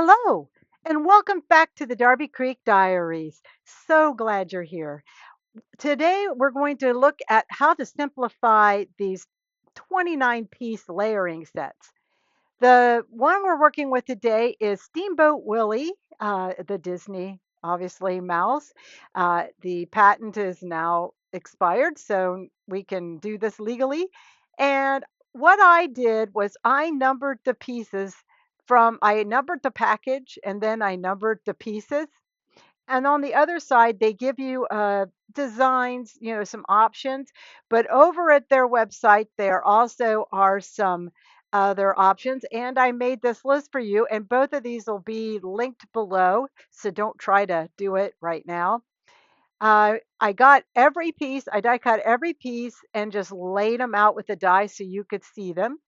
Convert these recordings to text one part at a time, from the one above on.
Hello, and welcome back to the Darby Creek Diaries. So glad you're here. Today, we're going to look at how to simplify these 29-piece layering sets. The one we're working with today is Steamboat Willie, the Disney, obviously, mouse. The patent is now expired, so we can do this legally. And what I did was I numbered the pieces I numbered the package and then I numbered the pieces. And on the other side, they give you designs, some options. But over at their website, there also are some other options. And I made this list for you, and both of these will be linked below. So don't try to do it right now. I got every piece, I die cut every piece and just laid them out with the die so you could see them.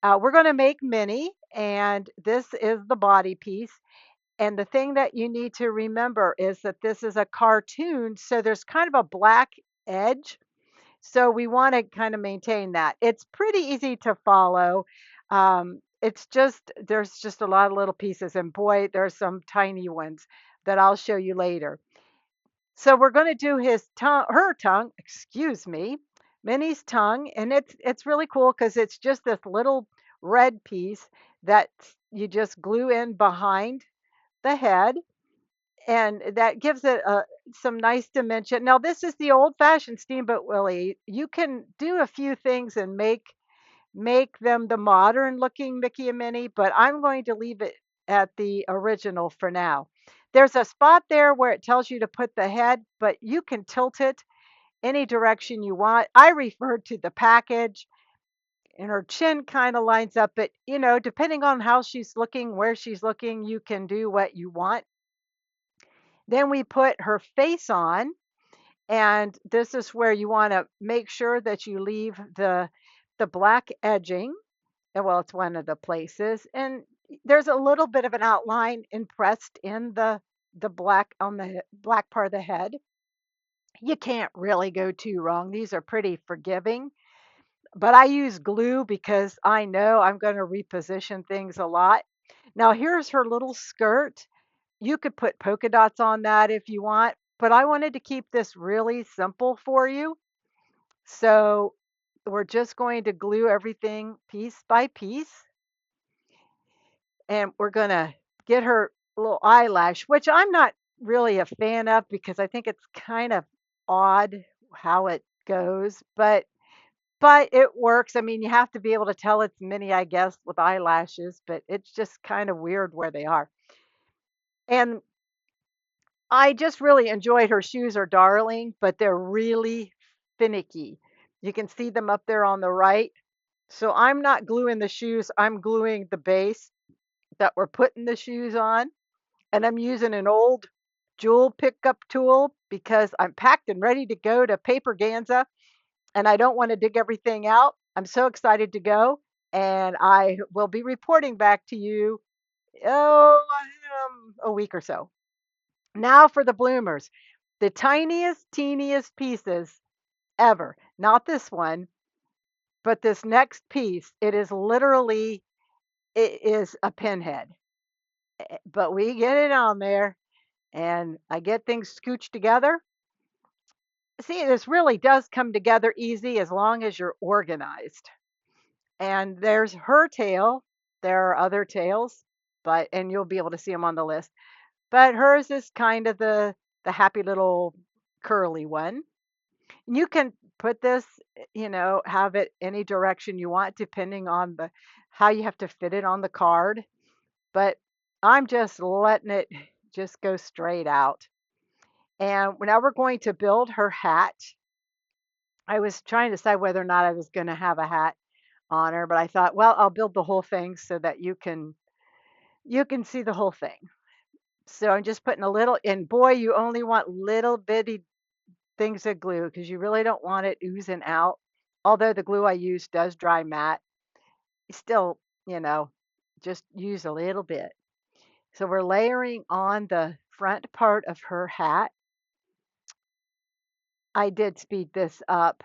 We're going to make Minnie, and this is the body piece. And the thing that you need to remember is that this is a cartoon, so there's kind of a black edge. So we want to kind of maintain that. It's pretty easy to follow. It's just, there's just a lot of little pieces, and boy, there's some tiny ones that I'll show you later. So we're going to do her tongue, excuse me, Minnie's tongue, and it's really cool because it's just this little red piece that you just glue in behind the head, and that gives it some nice dimension. Now, this is the old-fashioned Steamboat Willie. You can do a few things and make them the modern-looking Mickey and Minnie, but I'm going to leave it at the original for now. There's a spot there where it tells you to put the head, but you can tilt it any direction you want. I refer to the package, and her chin kind of lines up, but depending on how she's looking, where she's looking, you can do what you want. Then we put her face on, and this is where you want to make sure that you leave the black edging. And well, it's one of the places, and there's a little bit of an outline impressed in the black on the black part of the head. You can't really go too wrong. These are pretty forgiving, but I use glue because I know I'm going to reposition things a lot. Now, here's her little skirt. You could put polka dots on that if you want, but I wanted to keep this really simple for you. So we're just going to glue everything piece by piece, and we're going to get her little eyelash, which I'm not really a fan of because I think it's kind of odd how it goes, but it works. I mean, you have to be able to tell it's Minnie, I guess, with eyelashes, but it's just kind of weird where they are. And I just really enjoyed her shoes are darling, but they're really finicky. You can see them up there on the right. So I'm not gluing the shoes, I'm gluing the base that we're putting the shoes on. And I'm using an old jewel pickup tool because I'm packed and ready to go to Paper Ganza, and I don't want to dig everything out. I'm so excited to go, and I will be reporting back to you, oh, a week or so. Now for the bloomers. The tiniest, teeniest pieces ever. Not this one, but this next piece. It is a pinhead. But we get it on there, and I get things scooched together. See, this really does come together easy as long as you're organized. And there's her tail. There are other tails, and you'll be able to see them on the list. But hers is kind of the happy little curly one. You can put this, have it any direction you want depending on the how you have to fit it on the card. But I'm just letting it just go straight out. And now we're going to build her hat. I was trying to decide whether or not I was going to have a hat on her, but I thought, well, I'll build the whole thing so that you can see the whole thing. So I'm just putting a little, and boy, you only want little bitty things of glue because you really don't want it oozing out. Although the glue I use does dry matte, still, you know, just use a little bit. So we're layering on the front part of her hat. I did speed this up,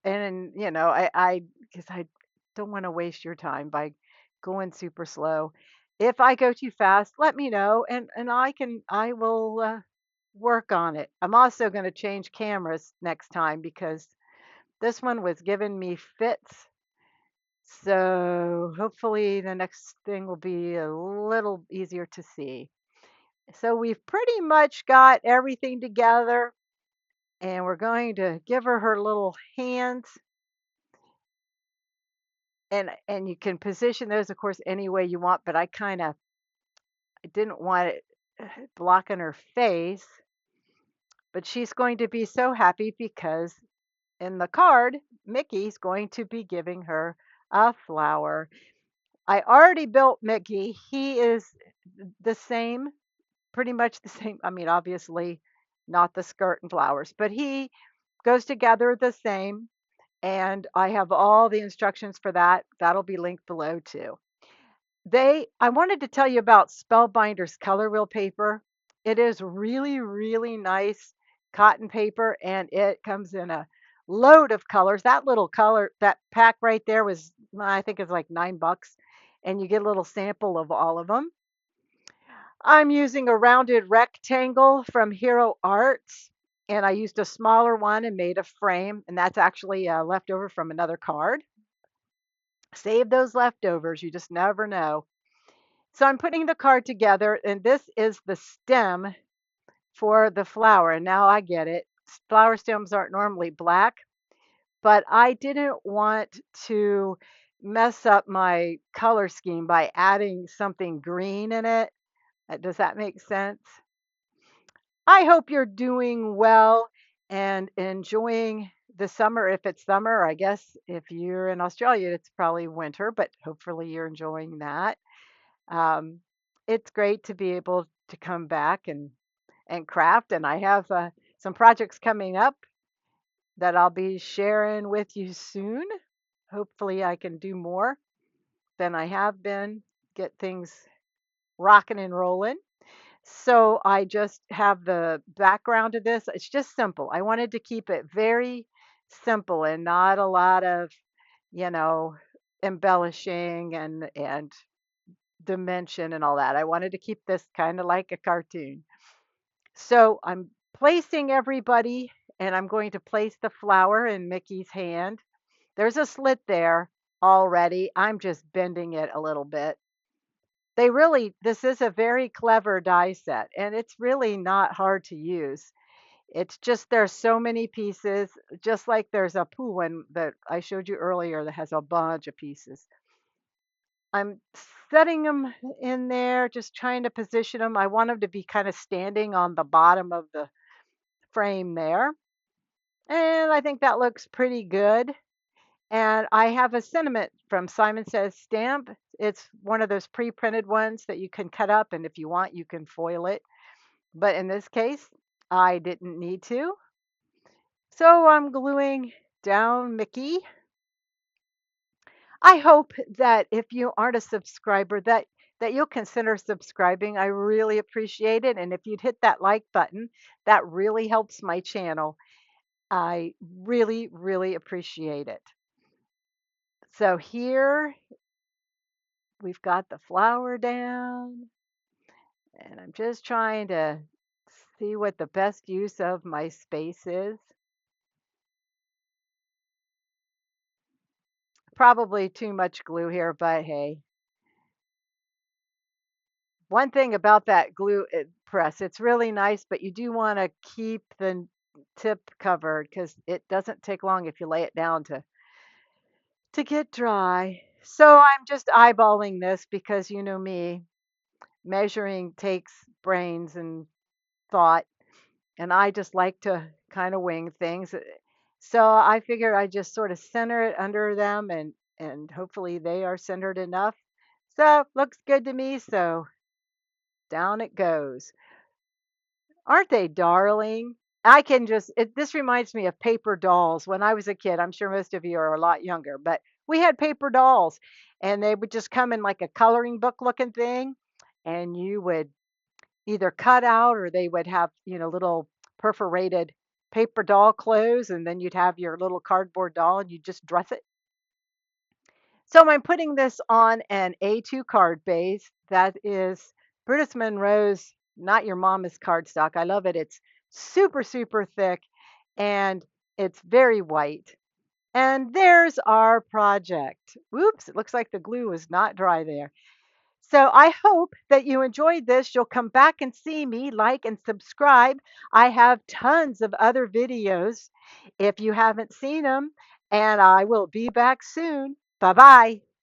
and because I don't want to waste your time by going super slow. If I go too fast, let me know, and I will work on it. I'm also going to change cameras next time because this one was giving me fits. So hopefully the next thing will be a little easier to see. So we've pretty much got everything together, and we're going to give her her little hands, and you can position those, of course, any way you want, but I didn't want it blocking her face. But she's going to be so happy because in the card, Mickey's going to be giving her a flower. I already built Mickey. He is the same, pretty much the same. I mean, obviously not the skirt and flowers, but he goes together the same. And I have all the instructions for that. That'll be linked below too. I wanted to tell you about Spellbinders color wheel paper. It is really, really nice cotton paper, and it comes in a load of colors. That little color, that pack right there was, I think it's like $9, and you get a little sample of all of them. I'm using a rounded rectangle from Hero Arts, and I used a smaller one and made a frame, and that's actually leftover from another card. Save those leftovers, you just never know. So I'm putting the card together, and this is the stem for the flower. And now I get it. Flower stems aren't normally black, but I didn't want to mess up my color scheme by adding something green in it. Does that make sense? I hope you're doing well and enjoying the summer if it's summer. I guess if you're in Australia, it's probably winter, but hopefully you're enjoying that. Um, it's great to be able to come back and craft, and I have some projects coming up that I'll be sharing with you soon. Hopefully, I can do more than I have been, get things rocking and rolling. So I just have the background of this. It's just simple. I wanted to keep it very simple and not a lot of, you know, embellishing and dimension and all that. I wanted to keep this kind of like a cartoon. So I'm placing everybody, and I'm going to place the flower in Mickey's hand. There's a slit there already. I'm just bending it a little bit. This is a very clever die set, and it's really not hard to use. It's just there's so many pieces, just like there's a Pooh one that I showed you earlier that has a bunch of pieces. I'm setting them in there, just trying to position them. I want them to be kind of standing on the bottom of the frame there. And I think that looks pretty good. And I have a sentiment from Simon Says stamp. It's one of those pre-printed ones that you can cut up, and if you want, you can foil it. But in this case, I didn't need to. So I'm gluing down Mickey. I hope that if you aren't a subscriber, that you'll consider subscribing. I really appreciate it. And if you'd hit that like button, that really helps my channel. I really, really appreciate it. So here we've got the flower down, and I'm just trying to see what the best use of my space is. Probably too much glue here, but hey. One thing about that glue press, it's really nice, but you do want to keep the tip covered because it doesn't take long if you lay it down to get dry. So I'm just eyeballing this because you know me, measuring takes brains and thought, and I just like to kind of wing things. So I figured I just sort of center it under them, and hopefully they are centered enough. So looks good to me. So down it goes. Aren't they darling? This reminds me of paper dolls. When I was a kid, I'm sure most of you are a lot younger, but we had paper dolls, and they would just come in like a coloring book looking thing, and you would either cut out or they would have, little perforated paper doll clothes, and then you'd have your little cardboard doll and you just dress it. So I'm putting this on an A2 card base. That is Brutus Monroe's Not Your Mama's cardstock. I love it. It's super, super thick and it's very white. And there's our project. Whoops, it looks like the glue was not dry there. So I hope that you enjoyed this. You'll come back and see me, like and subscribe. I have tons of other videos if you haven't seen them, and I will be back soon. Bye bye.